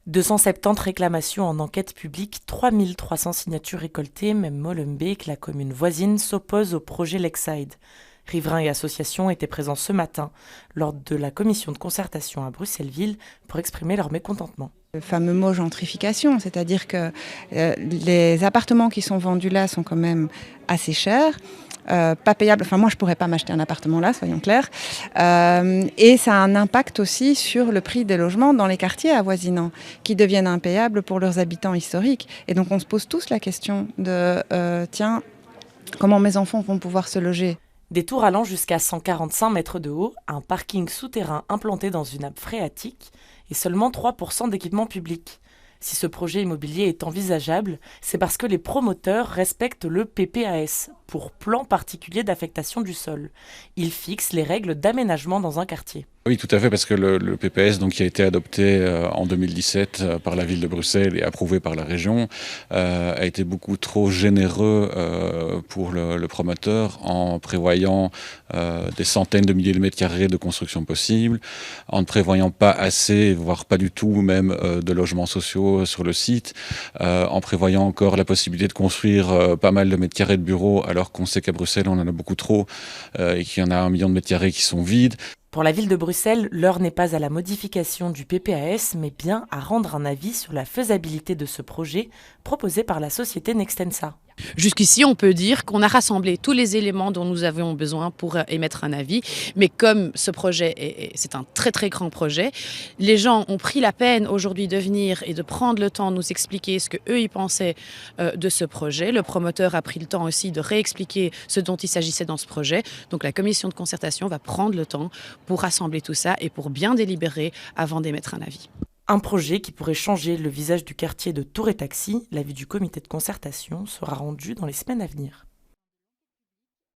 270 réclamations en enquête publique, 3300 signatures récoltées, même Molenbeek, la commune voisine, s'oppose au projet Lakeside. Riverains et associations étaient présents ce matin lors de la commission de concertation à Bruxelles-Ville pour exprimer leur mécontentement. Le fameux mot gentrification, c'est-à-dire que les appartements qui sont vendus là sont quand même assez chers. Pas payable, enfin moi je pourrais pas m'acheter un appartement là, soyons clairs, et ça a un impact aussi sur le prix des logements dans les quartiers avoisinants qui deviennent impayables pour leurs habitants historiques. Et donc on se pose tous la question de tiens, comment mes enfants vont pouvoir se loger? Des tours allant jusqu'à 145 mètres de haut, un parking souterrain implanté dans une nappe phréatique et seulement 3% d'équipements publics. Si ce projet immobilier est envisageable, c'est parce que les promoteurs respectent le PPAS, pour plan particulier d'affectation du sol. Ils fixent les règles d'aménagement dans un quartier. Oui, tout à fait, parce que le PPS, donc, qui a été adopté en 2017 par la ville de Bruxelles et approuvé par la région, a été beaucoup trop généreux pour le promoteur en prévoyant des centaines de milliers de mètres carrés de construction possible, en ne prévoyant pas assez, voire pas du tout même, de logements sociaux sur le site, en prévoyant encore la possibilité de construire pas mal de mètres carrés de bureaux, alors qu'on sait qu'à Bruxelles, on en a beaucoup trop et qu'il y en a 1 million de mètres carrés qui sont vides. Pour la ville de Bruxelles, l'heure n'est pas à la modification du PPAS, mais bien à rendre un avis sur la faisabilité de ce projet proposé par la société Nextensa. Jusqu'ici, on peut dire qu'on a rassemblé tous les éléments dont nous avions besoin pour émettre un avis. Mais comme ce projet, c'est un très très grand projet, les gens ont pris la peine aujourd'hui de venir et de prendre le temps de nous expliquer ce qu'eux ils pensaient de ce projet. Le promoteur a pris le temps aussi de réexpliquer ce dont il s'agissait dans ce projet. Donc la commission de concertation va prendre le temps pour rassembler tout ça et pour bien délibérer avant d'émettre un avis. Un projet qui pourrait changer le visage du quartier de Tour et Taxi. L'avis du comité de concertation sera rendu dans les semaines à venir.